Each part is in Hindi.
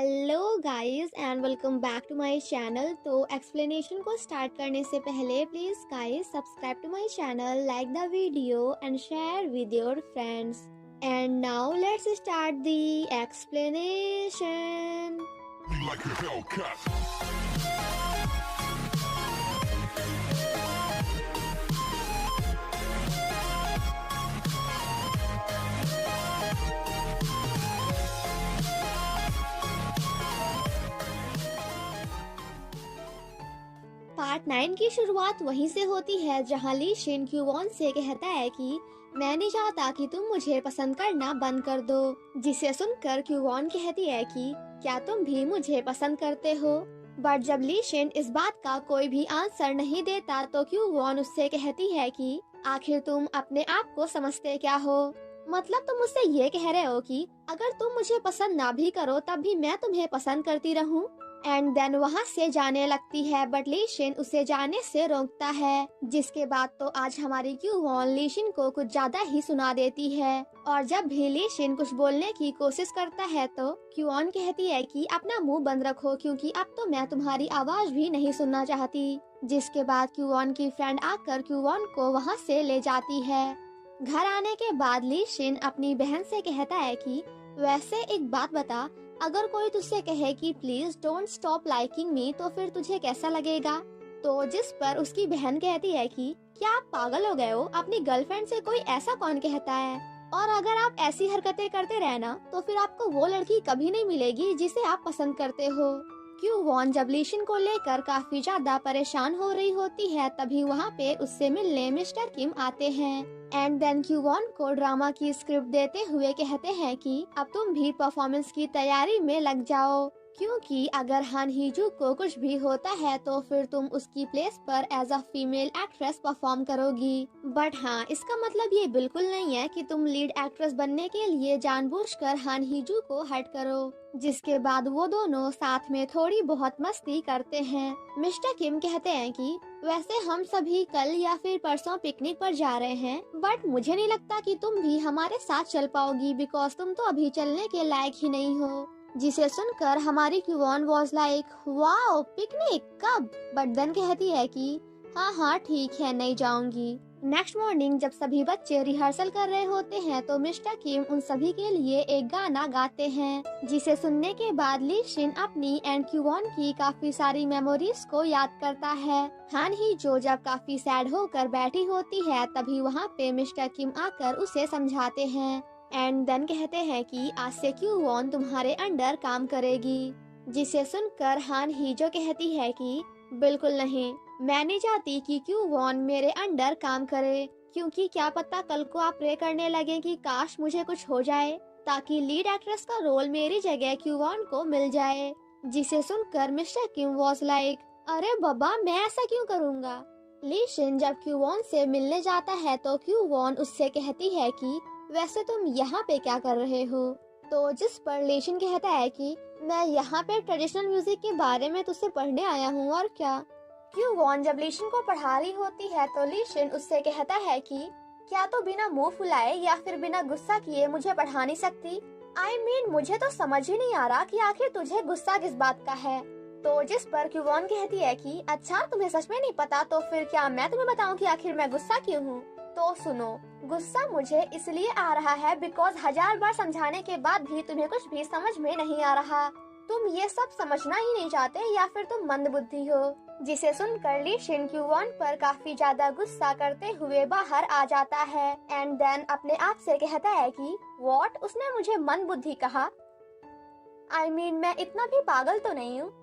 Hello guys and welcome back to my channel. तो एक्सप्लेनेशन को स्टार्ट करने से पहले please guys subscribe to my channel, like the video and share with your friends. And now let's start the explanation. Like a Hellcat. Part 9 की शुरुआत वहीं से होती है जहां ली शिन क्यूवॉन से कहता है कि मैं नहीं चाहता कि तुम मुझे पसंद करना बंद कर दो, जिसे सुनकर क्यूवॉन कहती है कि क्या तुम भी मुझे पसंद करते हो। बट जब ली शिन इस बात का कोई भी आंसर नहीं देता तो क्यूवॉन उससे कहती है कि आखिर तुम अपने आप को समझते क्या हो। मतलब तुम मुझसे ये कह रहे हो कि अगर तुम मुझे पसंद ना भी करो तब भी मैं तुम्हें पसंद करती रहूं। एंड देन वहाँ से जाने लगती है बट ली शिन उसे जाने से रोकता है, जिसके बाद तो आज हमारी क्यूवॉन ली शिन को कुछ ज्यादा ही सुना देती है। और जब भी ली शिन कुछ बोलने की कोशिश करता है तो क्यूवॉन कहती है कि अपना मुंह बंद रखो क्योंकि अब तो मैं तुम्हारी आवाज भी नहीं सुनना चाहती। जिसके बाद क्यूवॉन की फ्रेंड आकर क्यूवॉन को वहाँ से ले जाती है। घर आने के बाद ली शिन अपनी बहन से कहता है कि वैसे एक बात बता, अगर कोई तुझसे कहे कि प्लीज डोंट स्टॉप लाइकिंग मी तो फिर तुझे कैसा लगेगा। तो जिस पर उसकी बहन कहती है कि क्या आप पागल हो गए हो, अपनी गर्लफ्रेंड से कोई ऐसा कौन कहता है, और अगर आप ऐसी हरकतें करते रहना तो फिर आपको वो लड़की कभी नहीं मिलेगी जिसे आप पसंद करते हो। क्यूवॉन जब ली शिन को लेकर काफी ज्यादा परेशान हो रही होती है तभी वहाँ पे उससे मिलने मिस्टर किम आते हैं। एंड देन क्यूवॉन को ड्रामा की स्क्रिप्ट देते हुए कहते हैं कि अब तुम भी परफॉर्मेंस की तैयारी में लग जाओ, क्योंकि अगर हान हीजू को कुछ भी होता है तो फिर तुम उसकी प्लेस पर as a female actress perform करोगी। बट हाँ, इसका मतलब ये बिल्कुल नहीं है कि तुम लीड एक्ट्रेस बनने के लिए जानबूझकर हान हीजू को हर्ट करो। जिसके बाद वो दोनों साथ में थोड़ी बहुत मस्ती करते हैं। मिस्टर किम कहते हैं कि वैसे हम सभी कल या फिर परसों पिकनिक पर जा रहे हैं, बट मुझे नहीं लगता कि तुम भी हमारे साथ चल पाओगी बिकॉज तुम तो अभी चलने के लायक ही नहीं हो। जिसे सुनकर हमारी क्यूवॉन वॉज लाइक वाओ पिकनिक कब, बट देन कहती है कि हाँ ठीक है, नहीं जाऊंगी। नेक्स्ट मॉर्निंग जब सभी बच्चे रिहर्सल कर रहे होते हैं तो मिस्टर किम उन सभी के लिए एक गाना गाते हैं, जिसे सुनने के बाद ली शिन अपनी एंड क्यूवॉन की काफी सारी मेमोरीज को याद करता है। हान ही जो जब काफी सैड होकर बैठी होती है तभी वहाँ पे मिस्टर किम आकर उसे समझाते हैं। एंड देन कहते हैं कि आज से क्यूवॉन तुम्हारे अंडर काम करेगी। जिसे सुनकर हान ही जो कहती है कि बिल्कुल नहीं, मैं नहीं चाहती कि क्यूवॉन मेरे अंडर काम करे, क्योंकि क्या पता कल को आप प्रे करने लगे कि काश मुझे कुछ हो जाए ताकि लीड एक्ट्रेस का रोल मेरी जगह क्यूवॉन को मिल जाए। जिसे सुनकर मिस्टर किम वॉज लाइक अरे बाबा, मैं ऐसा क्यों करूँगा। ली शिन जब क्यूवॉन से मिलने जाता है तो क्यूवॉन उससे कहती है कि वैसे तुम यहाँ पे क्या कर रहे हो। तो जिस पर ली शिन कहता है कि मैं यहाँ पे ट्रेडिशनल म्यूजिक के बारे में तुझसे पढ़ने आया हूँ और क्या। क्यूवॉन जब ली शिन को पढ़ा रही होती है तो ली शिन उससे कहता है कि क्या तो बिना मुंह फुलाए या फिर बिना गुस्सा किए मुझे पढ़ा नहीं सकती। I mean, मुझे तो समझ ही नहीं आ रहा कि आखिर तुझे गुस्सा किस बात का है। तो जिस पर क्यूवॉन कहती है कि अच्छा तुम्हें सच में नहीं पता तो फिर क्या मैं तुम्हें बताऊं कि आखिर मैं गुस्सा क्यों हूँ। तो सुनो, गुस्सा मुझे इसलिए आ रहा है बिकॉज 1000 बार समझाने के बाद भी तुम्हें कुछ भी समझ में नहीं आ रहा। तुम ये सब समझना ही नहीं चाहते या फिर तुम मंदबुद्धि हो। जिसे सुनकर ली शिन क्यूवॉन पर काफी ज्यादा गुस्सा करते हुए बाहर आ जाता है। एंड देन अपने आप से कहता है कि व्हाट, उसने मुझे मंदबुद्धि कहा। I mean, मैं इतना भी पागल तो नहीं हूँ।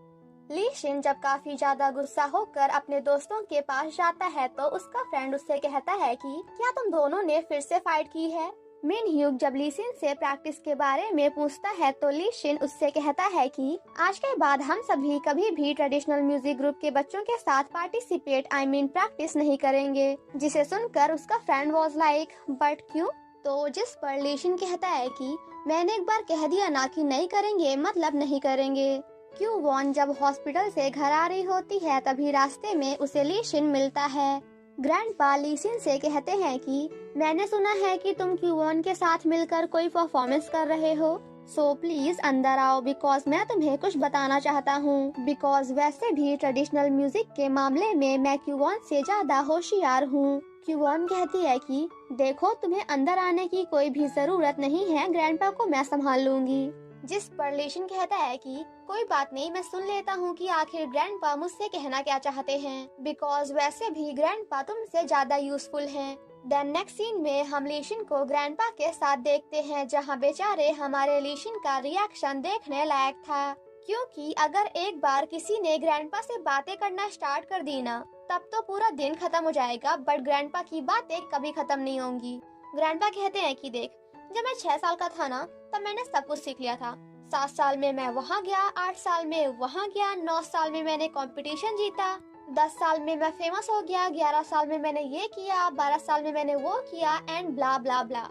ली शिन जब काफी ज्यादा गुस्सा होकर अपने दोस्तों के पास जाता है तो उसका फ्रेंड उससे कहता है कि क्या तुम दोनों ने फिर से फाइट की है। मिन ह्यूग जब ली शिन से प्रैक्टिस के बारे में पूछता है तो ली शिन उससे कहता है कि आज के बाद हम सभी कभी भी ट्रेडिशनल म्यूजिक ग्रुप के बच्चों के साथ पार्टिसिपेट प्रैक्टिस नहीं करेंगे। जिसे सुनकर उसका फ्रेंड वॉज लाइक बट क्यों। तो जिस पर ली शिन कहता है कि मैंने एक बार कह दिया ना कि नहीं करेंगे मतलब नहीं करेंगे। क्यूवॉन जब हॉस्पिटल से घर आ रही होती है तभी रास्ते में उसे ली शिन मिलता है। ग्रैंडपा ली शिन से कहते हैं कि मैंने सुना है कि तुम क्यूवॉन के साथ मिलकर कोई परफॉर्मेंस कर रहे हो। सो प्लीज अंदर आओ बिकॉज मैं तुम्हें कुछ बताना चाहता हूँ। बिकॉज वैसे भी ट्रेडिशनल म्यूजिक के मामले में मैं क्यूवॉन से ज्यादा होशियार हूँ। क्यूवॉन कहती है कि देखो तुम्हें अंदर आने की कोई भी जरूरत नहीं है, ग्रैंडपा को मैं संभाल लूंगी। जिस पर लीशन कहता है कि कोई बात नहीं, मैं सुन लेता हूँ कि आखिर ग्रैंडपा मुझसे कहना क्या चाहते हैं। बिकॉज वैसे भी ग्रैंडपा तुमसे ज्यादा यूजफुल हैं। देन नेक्स्ट सीन में हम लीशन को ग्रैंडपा के साथ देखते हैं, जहाँ बेचारे हमारे लीशन का रिएक्शन देखने लायक था। क्योंकि अगर एक बार किसी ने ग्रैंडपा से बातें करना स्टार्ट कर दी ना, तब तो पूरा दिन खत्म हो जाएगा, बट ग्रैंडपा की बातें कभी खत्म नहीं होंगी। ग्रैंडपा कहते हैं कि देख, जब मैं 6 साल का था ना, तब मैंने सब कुछ सीख लिया था। 7 साल में मैं वहाँ गया, 8 साल में वहाँ गया, 9 साल में मैंने कंपटीशन जीता, 10 साल में मैं फेमस हो गया, 11 साल में मैंने ये किया, 12 साल में मैंने वो किया, and blah blah blah.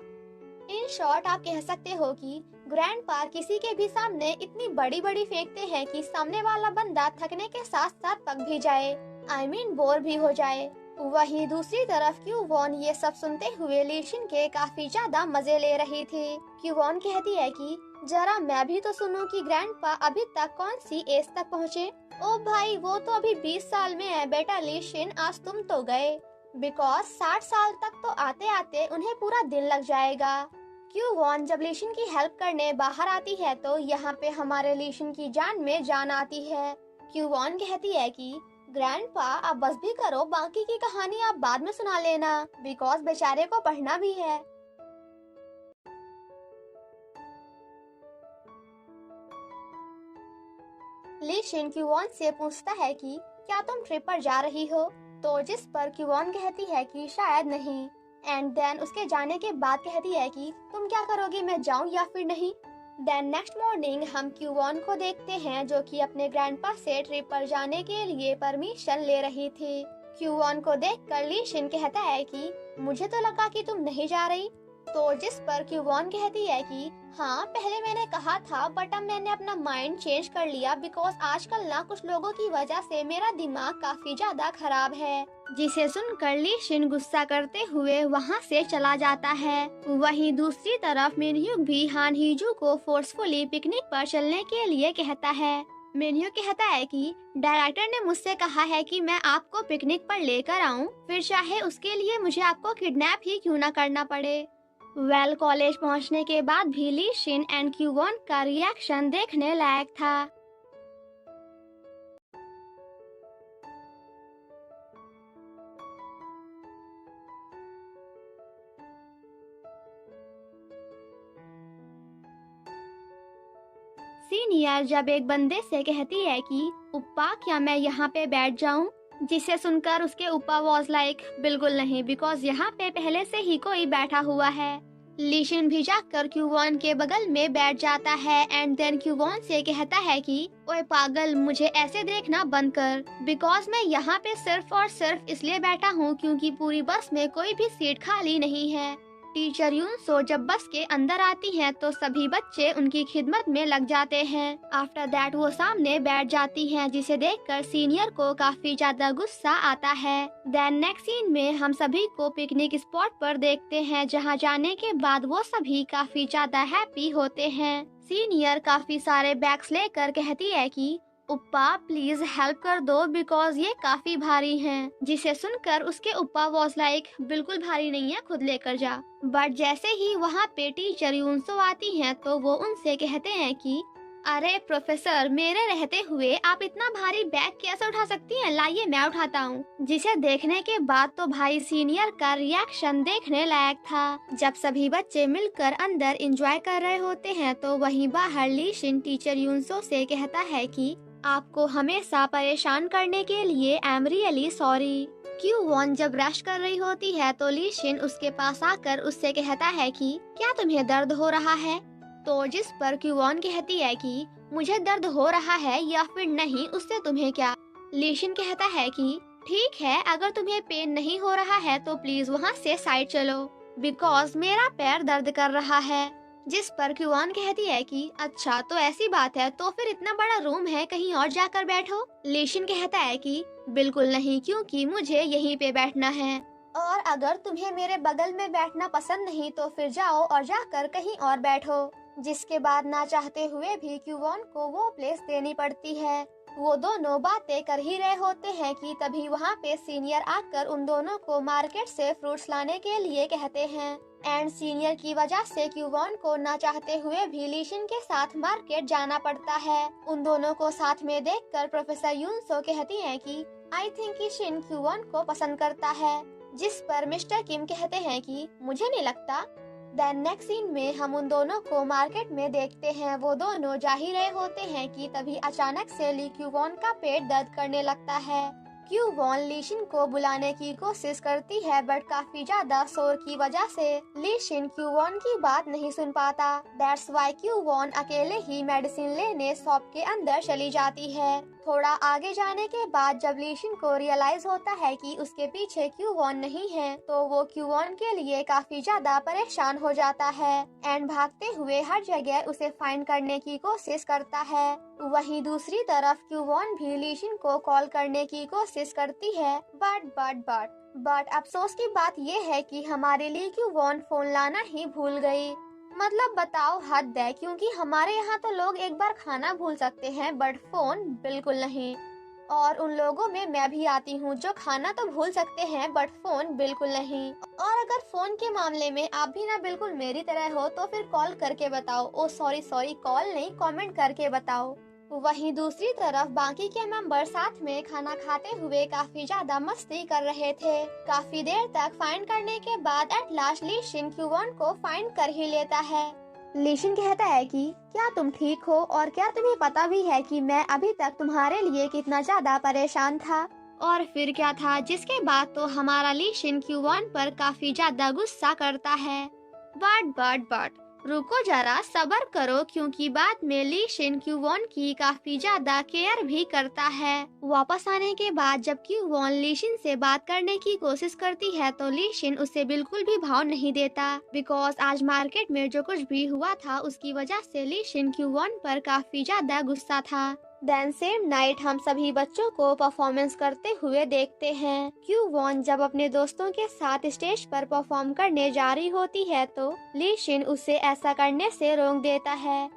In short आप कह सकते हो कि ग्रैंडपा किसी के भी सामने इतनी बड़ी बड़ी फेंकते हैं कि सामने वाला बंदा थकने के साथ साथ पक भी जाए, आई मीन बोर भी हो जाए। वहीं दूसरी तरफ क्यूवॉन ये सब सुनते हुए लीशन के काफी ज्यादा मजे ले रही थी। क्यूवॉन कहती है कि जरा मैं भी तो सुनूं कि ग्रैंडपा अभी तक कौन सी एज तक पहुँचे। ओ भाई, वो तो अभी 20 साल में है बेटा लीशन, आज तुम तो गए। बिकॉज 60 साल तक तो आते आते उन्हें पूरा दिन लग जाएगा। क्यूवॉन जब लीशन की हेल्प करने बाहर आती है तो यहाँ पे हमारे लीशन की जान में जान आती है। क्यूवॉन कहती है कि ग्रैंडपा आप बस भी करो, बाकी की कहानी आप बाद में सुना लेना, बिकॉज बेचारे को पढ़ना भी है। लीशन क्यूवॉन से पूछता है कि क्या तुम ट्रिप पर जा रही हो, तो जिस पर क्यूवॉन कहती है कि शायद नहीं। एंड देन उसके जाने के बाद कहती है कि तुम क्या करोगी, मैं जाऊं या फिर नहीं। देन नेक्स्ट मॉर्निंग हम क्यूवॉन को देखते हैं, जो कि अपने ग्रैंडपा से ट्रिप पर जाने के लिए परमिशन ले रही थी। क्यूवॉन को देखकर लीशन कहता है कि मुझे तो लगा कि तुम नहीं जा रही, तो जिस पर क्यूवॉन कहती है कि हाँ पहले मैंने कहा था, बट अब मैंने अपना माइंड चेंज कर लिया, बिकॉज आजकल ना कुछ लोगों की वजह से मेरा दिमाग काफी ज्यादा खराब है। जिसे सुनकर लीशन गुस्सा करते हुए वहाँ से चला जाता है। वहीं दूसरी तरफ मिनह्यूक भी हान हीजू को फोर्सफुली पिकनिक पर चलने के लिए कहता है। मिनह्यूक कहता है कि डायरेक्टर ने मुझसे कहा है कि मैं आपको पिकनिक पर लेकर आऊं, फिर चाहे उसके लिए मुझे आपको किडनैप ही क्यों न करना पड़े। कॉलेज पहुंचने के बाद भी लीशन एंड क्यूवॉन का रिएक्शन देखने लायक था। सीनियर जब एक बंदे से कहती है कि उप्पा क्या मैं यहाँ पे बैठ जाऊँ, जिसे सुनकर उसके उप्पा वॉज लाइक बिल्कुल नहीं, बिकॉज यहाँ पे पहले से ही कोई बैठा हुआ है। लीशन भी जाकर क्यूवॉन के बगल में बैठ जाता है एंड देन क्यूवॉन से कहता है कि ओए पागल, मुझे ऐसे देखना बंद कर, बिकॉज मैं यहाँ पे सिर्फ और सिर्फ इसलिए बैठा हूँ क्योंकि पूरी बस में कोई भी सीट खाली नहीं है। टीचर यूनसो जब बस के अंदर आती हैं तो सभी बच्चे उनकी खिदमत में लग जाते हैं। आफ्टर दैट वो सामने बैठ जाती हैं, जिसे देखकर सीनियर को काफी ज्यादा गुस्सा आता है। देन नेक्स्ट सीन में हम सभी को पिकनिक स्पॉट पर देखते हैं, जहां जाने के बाद वो सभी काफी ज्यादा हैप्पी होते हैं। सीनियर काफी सारे बैग्स लेकर कहती है कि उप्पा प्लीज हेल्प कर दो, बिकॉज ये काफी भारी हैं। जिसे सुनकर उसके उप्पा वॉज लाइक बिल्कुल भारी नहीं है, खुद लेकर जा। बट जैसे ही वहाँ पे टीचर यूनसो आती हैं तो वो उनसे कहते हैं कि अरे प्रोफेसर, मेरे रहते हुए आप इतना भारी बैग कैसे उठा सकती हैं, लाइए मैं उठाता हूँ। जिसे देखने के बाद तो भाई सीनियर का रिएक्शन देखने लायक था। जब सभी बच्चे मिलकर अंदर एंजॉय कर रहे होते हैं तो वहीं बाहर लीशन टीचर यूनसो से कहता है कि आपको हमेशा परेशान करने के लिए आई एम रियली सॉरी। क्यूवॉन जब रश कर रही होती है तो लीशन उसके पास आकर उससे कहता है कि क्या तुम्हें दर्द हो रहा है, तो जिस पर क्यूवॉन कहती है कि मुझे दर्द हो रहा है या फिर नहीं, उससे तुम्हें क्या। लीशन कहता है कि ठीक है, अगर तुम्हें पेन नहीं हो रहा है तो प्लीज वहाँ से साइड चलो, बिकॉज मेरा पैर दर्द कर रहा है। जिस पर क्यूवॉन कहती है कि अच्छा तो ऐसी बात है, तो फिर इतना बड़ा रूम है, कहीं और जाकर बैठो। लीशन कहता है कि बिल्कुल नहीं, क्योंकि मुझे यहीं पे बैठना है, और अगर तुम्हें मेरे बगल में बैठना पसंद नहीं तो फिर जाओ और जाकर कहीं और बैठो। जिसके बाद ना चाहते हुए भी क्यूवॉन को वो प्लेस देनी पड़ती है। वो दोनों बातें कर ही रहे होते हैं कि तभी वहाँ पे सीनियर आकर उन दोनों को मार्केट से फ्रूट्स लाने के लिए कहते हैं। एंड सीनियर की वजह से क्यूवॉन को ना चाहते हुए भी लीशिन के साथ मार्केट जाना पड़ता है। उन दोनों को साथ में देखकर प्रोफेसर यूनसो कहती हैं कि आई थिंक कि शिन क्यूवॉन को पसंद करता है, जिस पर मिस्टर किम कहते हैं कि मुझे नहीं लगता। देन नेक्स्ट सीन में हम उन दोनों को मार्केट में देखते हैं। वो दोनों जा ही रहे होते हैं कि तभी अचानक से ली क्यूवॉन का पेट दर्द करने लगता है। क्यूवॉन लीशिन को बुलाने की कोशिश करती है बट काफी ज्यादा शोर की वजह से लीशिन क्यूवॉन की बात नहीं सुन पाता। दैट्स वाई क्यूवॉन अकेले ही मेडिसिन लेने शॉप के अंदर चली जाती है। थोड़ा आगे जाने के बाद जब लीशिन को रियलाइज होता है कि उसके पीछे क्यूवॉन नहीं है, तो वो क्यूवॉन के लिए काफी ज्यादा परेशान हो जाता है एंड भागते हुए हर जगह उसे फाइंड करने की कोशिश करता है। वहीं दूसरी तरफ क्यूवॉन भी लीशिन को कॉल करने की कोशिश करती है बट अफसोस की बात ये है कि हमारे लिए क्यूवॉन फोन लाना ही भूल गई। मतलब बताओ, हद है, क्योंकि हमारे यहाँ तो लोग एक बार खाना भूल सकते हैं बट फोन बिल्कुल नहीं। और उन लोगों में मैं भी आती हूँ जो खाना तो भूल सकते हैं बट फोन बिल्कुल नहीं। और अगर फोन के मामले में आप भी ना बिल्कुल मेरी तरह हो तो फिर कॉल करके बताओ। ओ सॉरी कॉल नहीं, कमेंट करके बताओ। वहीं दूसरी तरफ बाकी के मेंबर साथ में खाना खाते हुए काफी ज्यादा मस्ती कर रहे थे। काफी देर तक फाइंड करने के बाद एट लास्ट लीशिन क्यूवॉन को फाइंड कर ही लेता है। लीशिन कहता है कि क्या तुम ठीक हो और क्या तुम्हें पता भी है कि मैं अभी तक तुम्हारे लिए कितना ज्यादा परेशान था। और फिर क्या था, जिसके बाद तो हमारा लीशिन क्यूवॉन पर काफी ज्यादा गुस्सा करता है। बट रुको जरा, सब्र करो, क्योंकि बाद में लीशिन क्यूवॉन की काफी ज्यादा केयर भी करता है। वापस आने के बाद जब क्यूवॉन लीशिन से बात करने की कोशिश करती है तो लीशिन उसे बिल्कुल भी भाव नहीं देता, बिकॉज आज मार्केट में जो कुछ भी हुआ था उसकी वजह से लीशिन क्यूवॉन पर काफी ज्यादा गुस्सा था। देन सेम नाइट हम सभी बच्चों को परफॉर्मेंस करते हुए देखते हैं। क्यूवॉन जब अपने दोस्तों के साथ स्टेज पर परफॉर्म करने जा रही होती है तो लीशिन उसे ऐसा करने से रोक देता है,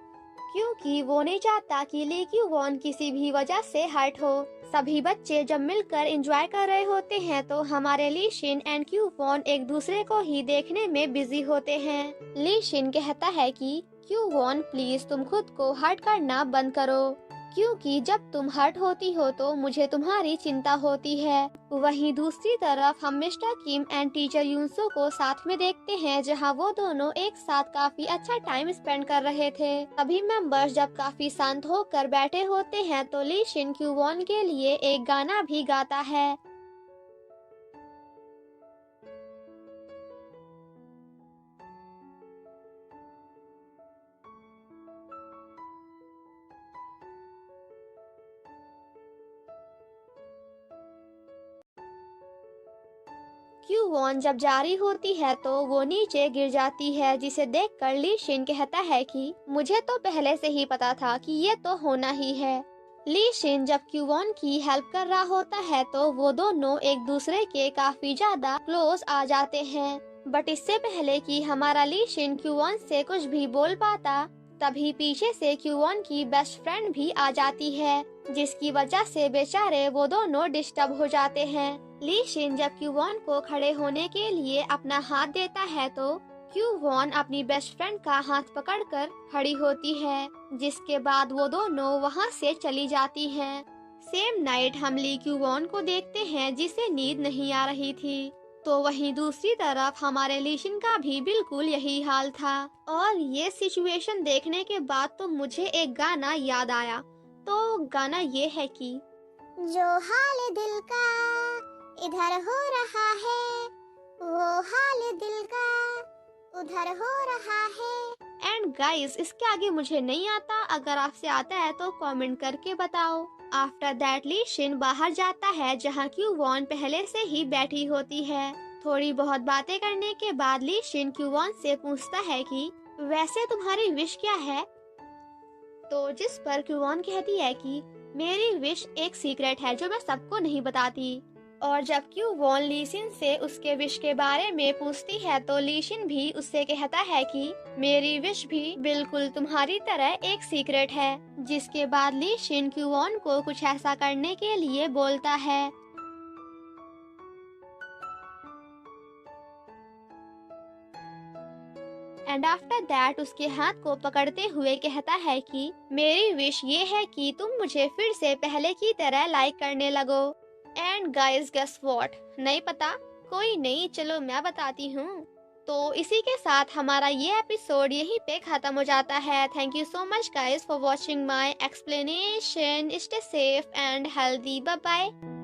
क्योंकि वो नहीं चाहता कि ली क्यूवॉन किसी भी वजह से हर्ट हो। सभी बच्चे जब मिलकर एंजॉय कर रहे होते हैं तो हमारे लीशिन एंड क्यूवॉन एक दूसरे को ही देखने में बिजी होते हैं। लीशिन कहता है कि क्यूवॉन प्लीज तुम खुद को हर्ट करना बंद करो, क्योंकि जब तुम हर्ट होती हो तो मुझे तुम्हारी चिंता होती है। वहीं दूसरी तरफ हम मिस्टर किम एंड टीचर यूनसो को साथ में देखते हैं, जहां वो दोनों एक साथ काफी अच्छा टाइम स्पेंड कर रहे थे। सभी मेंबर्स जब काफी शांत होकर बैठे होते हैं तो लीशिन क्यूवॉन के लिए एक गाना भी गाता है। क्यूवॉन जब जारी होती है तो वो नीचे गिर जाती है, जिसे देखकर लीशिन कहता है कि मुझे तो पहले से ही पता था कि ये तो होना ही है। लीशिन जब क्यूवॉन की हेल्प कर रहा होता है तो वो दोनों एक दूसरे के काफी ज्यादा क्लोज आ जाते हैं। बट इससे पहले कि हमारा लीशिन क्यूवॉन से कुछ भी बोल पाता, तभी पीछे से क्यूवॉन की बेस्ट फ्रेंड भी आ जाती है, जिसकी वजह से बेचारे वो दोनों डिस्टर्ब हो जाते हैं। लीशिन जब क्यूवॉन को खड़े होने के लिए अपना हाथ देता है तो क्यूवॉन अपनी बेस्ट फ्रेंड का हाथ पकड़कर खड़ी होती है, जिसके बाद वो दोनों वहां से चली जाती हैं। सेम नाइट हम ली क्यूवॉन को देखते हैं जिसे नींद नहीं आ रही थी, तो वहीं दूसरी तरफ हमारे लीशिन का भी बिल्कुल यही हाल था। और ये सिचुएशन देखने के बाद तो मुझे एक गाना याद आया। तो गाना ये है कि जो हाल दिल का इधर हो रहा है, वो हाल दिल का उधर हो रहा है। एंड गाइस, इसके आगे मुझे नहीं आता, अगर आपसे आता है तो कमेंट करके बताओ। आफ्टर दैट लीशिन बाहर जाता है, जहाँ क्यूवॉन पहले से ही बैठी होती है। थोड़ी बहुत बातें करने के बाद लीशिन क्यूवॉन से पूछता है कि वैसे तुम्हारी विश क्या है, तो जिस पर क्यूवॉन कहती है कि मेरी विश एक सीक्रेट है जो मैं सबको नहीं बताती। और जब क्यू वॉन लीशिन से उसके विश के बारे में पूछती है तो लीशिन भी उससे कहता है कि मेरी विश भी बिल्कुल तुम्हारी तरह एक सीक्रेट है। जिसके बाद लीशिन क्यू वॉन को कुछ ऐसा करने के लिए बोलता है। एंड आफ्टर दैट उसके हाथ को पकड़ते हुए कहता है कि मेरी विश ये है कि तुम मुझे फिर से पहले की तरह लाइक करने लगो। एंड गाइस गेस व्हाट, नहीं पता? कोई नहीं, चलो मैं बताती हूँ। तो इसी के साथ हमारा ये एपिसोड यहीं पे खत्म हो जाता है। Thank you so much guys for watching my explanation. Stay safe and healthy, bye bye.